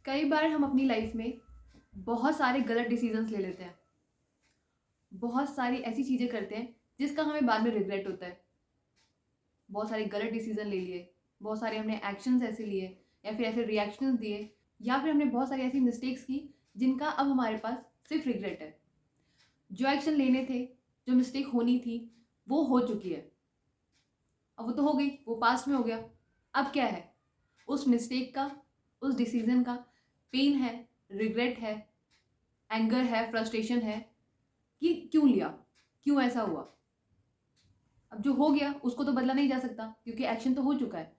कई बार हम अपनी लाइफ में बहुत सारे गलत डिसीजंस ले लेते हैं। बहुत सारी ऐसी चीज़ें करते हैं जिसका हमें बाद में रिग्रेट होता है। बहुत सारे गलत डिसीजन ले लिए, बहुत सारे हमने एक्शंस ऐसे लिए या फिर ऐसे रिएक्शंस दिए, या फिर हमने बहुत सारी ऐसी मिस्टेक्स की जिनका अब हमारे पास सिर्फ रिग्रेट है। जो एक्शन लेने थे, जो मिस्टेक होनी थी, वो हो चुकी है। अब वो तो हो गई, वो पास्ट में हो गया। अब क्या है? उस मिस्टेक का, उस डिसीजन का पेन है, रिग्रेट है, एंगर है, फ्रस्ट्रेशन है कि क्यों लिया, क्यों ऐसा हुआ। अब जो हो गया उसको तो बदला नहीं जा सकता क्योंकि एक्शन तो हो चुका है,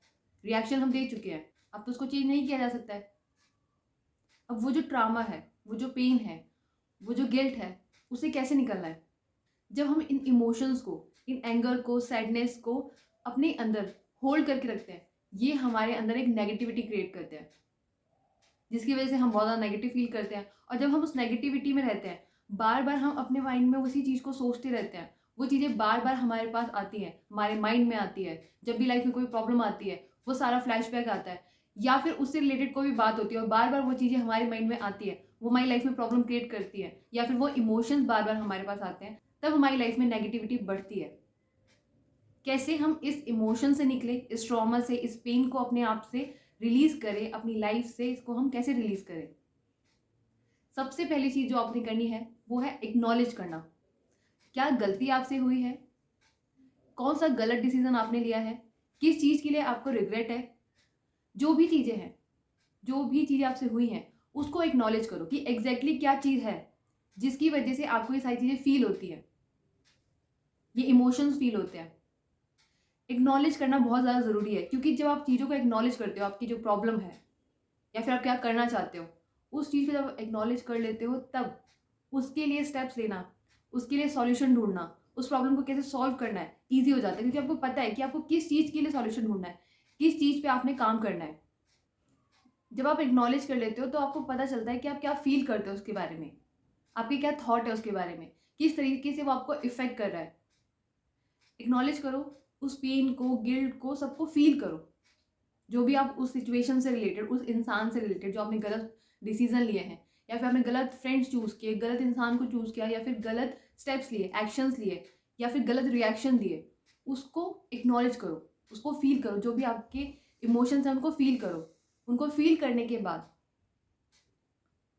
रिएक्शन हम दे चुके हैं। अब तो उसको चेंज नहीं किया जा सकता है। अब वो जो ट्रामा है, वो जो पेन है, वो जो गिल्ट है, उसे कैसे निकलना है? जब हम इन इमोशंस को, इन एंगर को, सैडनेस को अपने अंदर होल्ड करके रखते हैं, ये हमारे अंदर एक नेगेटिविटी क्रिएट करते हैं, जिसकी वजह से हम बहुत ज़्यादा नेगेटिव फील करते हैं। और जब हम उस नेगेटिविटी में रहते हैं, बार बार हम अपने माइंड में उसी चीज़ को सोचते रहते हैं, वो चीज़ें बार बार हमारे पास आती हैं, हमारे माइंड में आती है। जब भी लाइफ में कोई प्रॉब्लम आती है, वो सारा फ्लैशबैक आता है, या फिर उससे रिलेटेड कोई भी बात होती है और बार बार वो चीज़ें हमारे माइंड में आती है, वो हमारी लाइफ में प्रॉब्लम क्रिएट करती है, या फिर वो इमोशंस बार बार हमारे पास आते हैं, तब हमारी लाइफ में नेगेटिविटी बढ़ती है। कैसे हम इस इमोशन से निकले, इस ट्रॉमा से, इस पेन को अपने आप से रिलीज करें, अपनी लाइफ से इसको हम कैसे रिलीज करें? सबसे पहली चीज जो आपने करनी है वो है एक्नॉलेज करना। क्या गलती आपसे हुई है? कौन सा गलत डिसीजन आपने लिया है? किस चीज के लिए आपको रिग्रेट है? जो भी चीजें हैं, जो भी चीजें आपसे हुई हैं, उसको एक्नॉलेज करो कि एग्जैक्टली क्या चीज है जिसकी वजह से आपको ये सारी चीजें फील होती है, ये इमोशंस फील होते हैं। एक्नॉलेज करना बहुत ज़्यादा ज़रूरी है, क्योंकि जब आप चीज़ों को एक्नॉलेज करते हो, आपकी जो प्रॉब्लम है या फिर आप क्या करना चाहते हो, उस चीज़ को जब एक्नॉलेज कर लेते हो, तब उसके लिए स्टेप्स लेना, उसके लिए सॉल्यूशन ढूंढना, उस प्रॉब्लम को कैसे सॉल्व करना है, ईजी हो जाता है। क्योंकि आपको पता है कि आपको किस चीज़ के लिए सॉल्यूशन ढूंढना है, किस चीज़ पे आपने काम करना है। जब आप एक्नॉलेज कर लेते हो तो आपको पता चलता है कि आप क्या फील करते हो उसके बारे में, आपके क्या थॉट है उसके बारे में, किस तरीके से वो आपको इफेक्ट कर रहा है। एक्नॉलेज करो, उस पेन को, गिल्ट को, सबको फील करो। जो भी आप उस सिचुएशन से रिलेटेड, उस इंसान से रिलेटेड, जो आपने गलत डिसीजन लिए हैं, या फिर आपने गलत फ्रेंड्स चूज किए, गलत इंसान को चूज किया, या फिर गलत स्टेप्स लिए, एक्शंस लिए, या फिर गलत रिएक्शन दिए, उसको एक्नॉलेज करो, उसको फील करो। जो भी आपके इमोशंस हैं उनको फील करो। उनको फील करने के बाद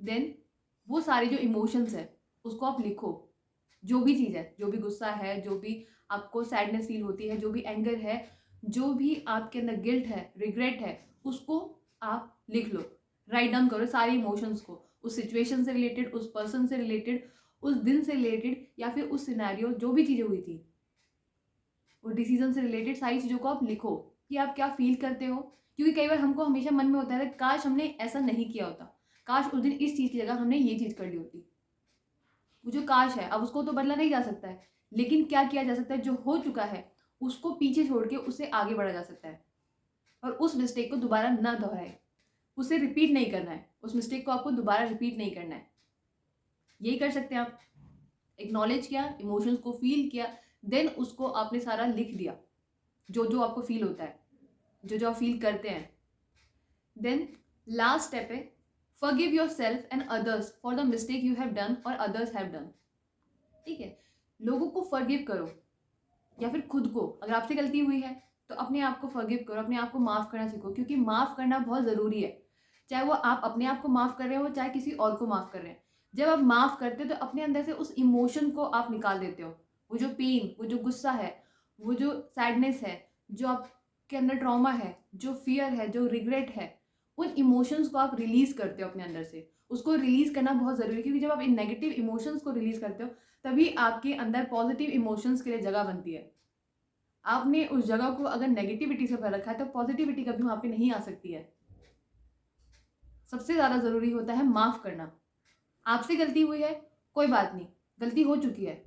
देन वो सारे जो इमोशंस है उसको आप लिखो। जो भी चीज़ है, जो भी गुस्सा है, जो भी आपको सैडनेस फील होती है, जो भी एंगर है, जो भी आपके अंदर गिल्ट है, रिग्रेट है, उसको आप लिख लो। राइट डाउन करो सारे इमोशंस को, उस सिचुएशन से रिलेटेड, उस पर्सन से रिलेटेड, उस दिन से रिलेटेड, या फिर उस सिनेरियो, जो भी चीज़ें हुई थी, वो डिसीजन से रिलेटेड सारी चीज़ों को आप लिखो कि आप क्या फील करते हो। क्योंकि कई बार हमको हमेशा मन में होता है काश हमने ऐसा नहीं किया होता, काश उस दिन इस चीज़ की जगह हमने ये चीज़ कर ली होती। वो जो काश है, अब उसको तो बदला नहीं जा सकता है, लेकिन क्या किया जा सकता है? जो हो चुका है उसको पीछे छोड़ के उससे आगे बढ़ा जा सकता है, और उस मिस्टेक को दोबारा ना दोहराए, उसे रिपीट नहीं करना है, उस मिस्टेक को आपको दोबारा रिपीट नहीं करना है। यही कर सकते हैं आप। एक्नॉलेज किया, इमोशंस को फील किया, देन उसको आपने सारा लिख दिया, जो जो आपको फील होता है, जो जो आप फील करते हैं। देन लास्ट स्टेप है forgive yourself and others for the mistake you have done और अदर्स हैव डन। ठीक है, लोगों को फॉरगिव करो, या फिर खुद को। अगर आपसे गलती हुई है तो अपने आप को फॉरगिव करो, अपने आप को माफ़ करना सीखो, क्योंकि माफ़ करना बहुत ज़रूरी है। चाहे वो आप अपने आप को माफ़ कर रहे हो, चाहे किसी और को माफ़ कर रहे हैं। जब आप माफ़ करते हो तो अपने अंदर से उस इमोशन को आप निकाल देते हो। वो जो पेन, वो जो गुस्सा है, वो जो सैडनेस है, जो आपके अंदर ट्रॉमा है, जो फियर है, जो रिग्रेट है, उन इमोशंस को आप रिलीज़ करते हो अपने अंदर से। उसको रिलीज़ करना बहुत ज़रूरी है, क्योंकि जब आप इन नेगेटिव इमोशंस को रिलीज़ करते हो, तभी आपके अंदर पॉजिटिव इमोशंस के लिए जगह बनती है। आपने उस जगह को अगर नेगेटिविटी से भर रखा है तो पॉजिटिविटी कभी वहाँ पे नहीं आ सकती है। सबसे ज़्यादा ज़रूरी होता है माफ़ करना। आपसे गलती हुई है, कोई बात नहीं, गलती हो चुकी है।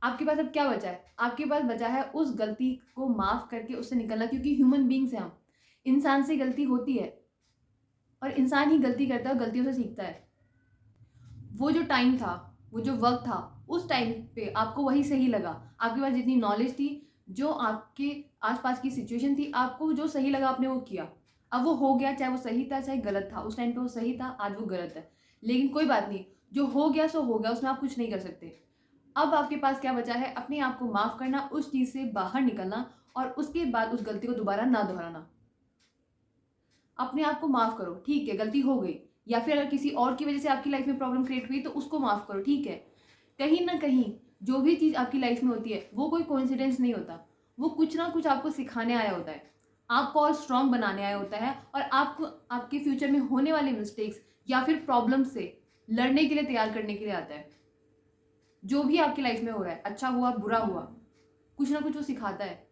आपके पास अब क्या बचा है? आपके पास बचा है उस गलती को माफ़ करके उससे निकलना, क्योंकि ह्यूमन बीइंग्स हैं हम। इंसान से गलती होती है, और इंसान ही गलती करता है और गलतियों से सीखता है। वो जो टाइम था, वो जो वक़्त था, उस टाइम पे आपको वही सही लगा। आपके पास जितनी नॉलेज थी, जो आपके आस-पास की सिचुएशन थी, आपको जो सही लगा आपने वो किया। अब वो हो गया, चाहे वो सही था चाहे गलत था, उस टाइम पे वो सही था, आज वो गलत है, लेकिन कोई बात नहीं, जो हो गया सो हो गया, उसमें आप कुछ नहीं कर सकते। अब आपके पास क्या बचा है, अपने आप को माफ़ करना, उस चीज़ से बाहर निकलना और उसके बाद उस गलती को दोबारा ना दोहराना। अपने आप को माफ़ करो, ठीक है, गलती हो गई, या फिर अगर किसी और की वजह से आपकी लाइफ में प्रॉब्लम क्रिएट हुई तो उसको माफ़ करो, ठीक है। कहीं न कहीं जो भी चीज़ आपकी लाइफ में होती है, वो कोई कोइंसिडेंस नहीं होता। वो कुछ ना कुछ आपको सिखाने आया होता है, आपको और स्ट्रॉन्ग बनाने आया होता है और आपको आपके फ्यूचर में होने वाले मिस्टेक्स या फिर प्रॉब्लम से लड़ने के लिए तैयार करने के लिए आता है। जो भी आपकी लाइफ में हो रहा है, अच्छा हुआ, बुरा हुआ, कुछ ना कुछ वो सिखाता है,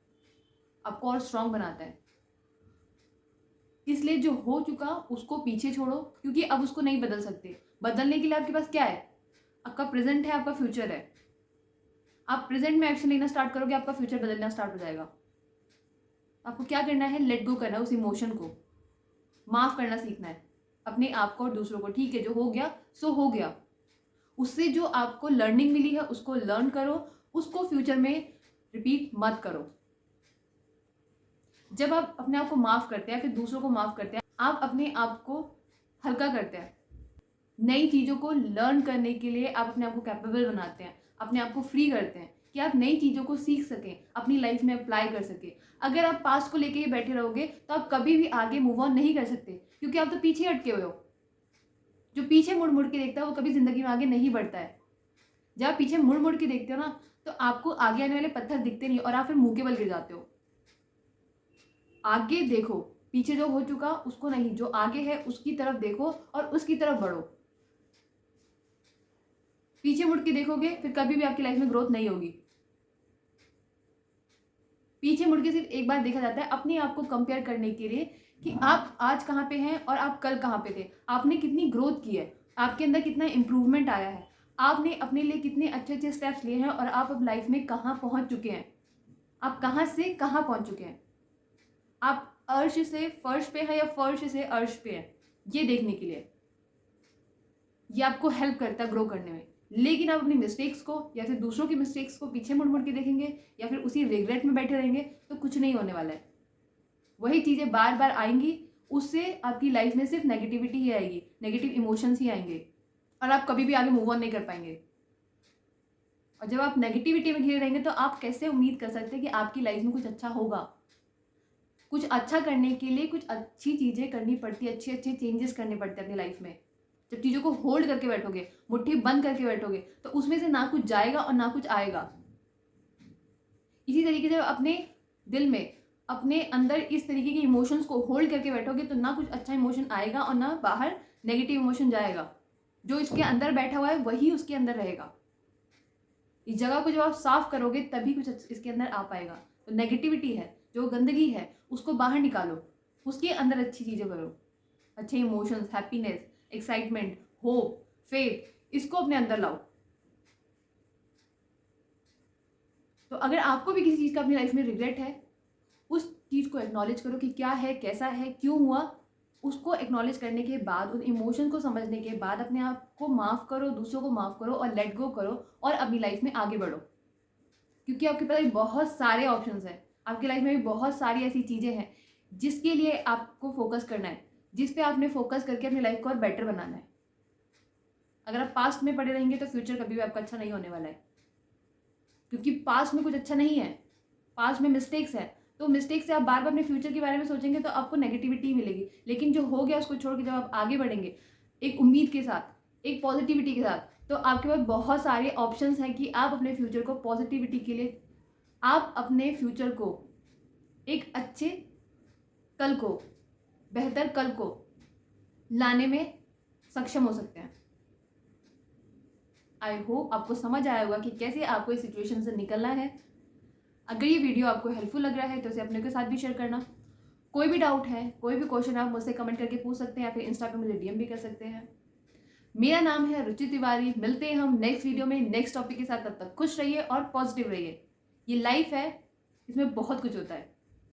आपको और स्ट्रॉन्ग बनाता है। इसलिए जो हो चुका उसको पीछे छोड़ो, क्योंकि अब उसको नहीं बदल सकते। बदलने के लिए आपके पास क्या है? आपका प्रेजेंट है, आपका फ्यूचर है। आप प्रेजेंट में एक्शन लेना स्टार्ट करोगे, आपका फ्यूचर बदलना स्टार्ट हो जाएगा। आपको क्या करना है? लेट गो करना है उस इमोशन को, माफ़ करना सीखना है अपने आप को और दूसरों को। ठीक है, जो हो गया सो हो गया। उससे जो आपको लर्निंग मिली है उसको लर्न करो, उसको फ्यूचर में रिपीट मत करो। जब आप अपने आप को माफ़ करते हैं फिर दूसरों को माफ़ करते हैं, आप अपने आप को हल्का करते हैं। नई चीज़ों को लर्न करने के लिए आप अपने आप को कैपेबल बनाते हैं, अपने आप को फ्री करते हैं कि आप नई चीज़ों को सीख सकें, अपनी लाइफ में अप्लाई कर सकें। अगर आप पास्ट को लेके ही बैठे रहोगे तो आप कभी भी आगे मूव ऑन नहीं कर सकते, क्योंकि आप तो पीछे अटके हुए हो। जो पीछे मुड़ मुड़ के देखता है वो कभी ज़िंदगी में आगे नहीं बढ़ता है। जब आप पीछे मुड़ मुड़ के देखते हो ना, तो आपको आगे आने वाले पत्थर दिखते नहीं और आप फिर मुँह के बल गिर जाते हो। आगे देखो, पीछे जो हो चुका उसको नहीं, जो आगे है उसकी तरफ देखो और उसकी तरफ बढ़ो। पीछे मुड़ के देखोगे फिर कभी भी आपकी लाइफ में ग्रोथ नहीं होगी। पीछे मुड़ के सिर्फ एक बार देखा जाता है अपने आप को कंपेयर करने के लिए कि आप आज कहाँ पे हैं और आप कल कहाँ पे थे, आपने कितनी ग्रोथ की है, आपके अंदर कितना इम्प्रूवमेंट आया है, आपने अपने लिए कितने अच्छे अच्छे स्टेप्स लिए हैं और आप अब लाइफ में कहाँ पहुँच चुके हैं, आप कहाँ से कहाँ पहुँच चुके हैं, आप अर्श से फर्श पे है या फर्श से अर्श पे है, ये देखने के लिए ये आपको हेल्प करता है ग्रो करने में। लेकिन आप अपनी मिस्टेक्स को या फिर दूसरों की मिस्टेक्स को पीछे मुड़ मुड़ के देखेंगे या फिर उसी रिग्रेट में बैठे रहेंगे तो कुछ नहीं होने वाला है। वही चीज़ें बार बार आएंगी, उससे आपकी लाइफ में सिर्फ नेगेटिविटी ही आएगी, नेगेटिव इमोशंस ही आएंगे और आप कभी भी आगे मूव ऑन नहीं कर पाएंगे। और जब आप नेगेटिविटी में घिरे रहेंगे तो आप कैसे उम्मीद कर सकते हैं कि आपकी लाइफ में कुछ अच्छा होगा। कुछ अच्छा करने के लिए कुछ अच्छी चीज़ें करनी पड़ती है, अच्छे अच्छे चेंजेस करने पड़ते हैं अपनी लाइफ में। जब चीज़ों को होल्ड करके बैठोगे, मुट्ठी बंद करके बैठोगे, तो उसमें से ना कुछ जाएगा और ना कुछ आएगा। इसी तरीके से अपने दिल में, अपने अंदर इस तरीके के इमोशंस को होल्ड करके बैठोगे तो ना कुछ अच्छा इमोशन आएगा और ना बाहर नेगेटिव इमोशन जाएगा। जो इसके अंदर बैठा हुआ है वही उसके अंदर रहेगा। इस जगह को जब आप साफ करोगे तभी कुछ इसके अंदर आ पाएगा। तो नेगेटिविटी है, जो गंदगी है, उसको बाहर निकालो, उसके अंदर अच्छी चीज़ें करो, अच्छे emotions, happiness, excitement, hope, faith, इसको अपने अंदर लाओ। तो अगर आपको भी किसी चीज़ का अपनी लाइफ में रिग्रेट है, उस चीज़ को एक्नॉलेज करो कि क्या है, कैसा है, क्यों हुआ। उसको एक्नॉलेज करने के बाद, उन इमोशन को समझने के बाद अपने आप को माफ़ करो, दूसरों को माफ़ करो और लेट गो करो और अपनी लाइफ में आगे बढ़ो। क्योंकि आपके पास बहुत सारे ऑप्शंस हैं, आपकी लाइफ में भी बहुत सारी ऐसी चीज़ें हैं जिसके लिए आपको फोकस करना है, जिस पे आपने फोकस करके अपनी लाइफ को और बेटर बनाना है। अगर आप पास्ट में पड़े रहेंगे तो फ्यूचर कभी भी आपका अच्छा नहीं होने वाला है, क्योंकि पास्ट में कुछ अच्छा नहीं है, पास्ट में मिस्टेक्स है। तो मिस्टेक से आप बार बार अपने फ्यूचर के बारे में सोचेंगे तो आपको नेगेटिविटी मिलेगी। लेकिन जो हो गया उसको छोड़ के जब आप आगे बढ़ेंगे एक उम्मीद के साथ, एक पॉजिटिविटी के साथ, तो आपके पास बहुत सारे ऑप्शंस हैं कि आप अपने फ्यूचर को पॉजिटिविटी के लिए, आप अपने फ्यूचर को एक अच्छे कल को, बेहतर कल को लाने में सक्षम हो सकते हैं। आई होप आपको समझ आया होगा कि कैसे आपको इस सिचुएशन से निकलना है। अगर ये वीडियो आपको हेल्पफुल लग रहा है तो इसे अपने के साथ भी शेयर करना। कोई भी डाउट है, कोई भी क्वेश्चन आप मुझसे कमेंट करके पूछ सकते हैं या फिर इंस्टा पे मुझे डीएम भी कर सकते हैं। मेरा नाम है रुचि तिवारी। मिलते हैं हम नेक्स्ट वीडियो में नेक्स्ट टॉपिक के साथ। तब तक खुश रहिए और पॉजिटिव रहिए। ये लाइफ है, इसमें बहुत कुछ होता है।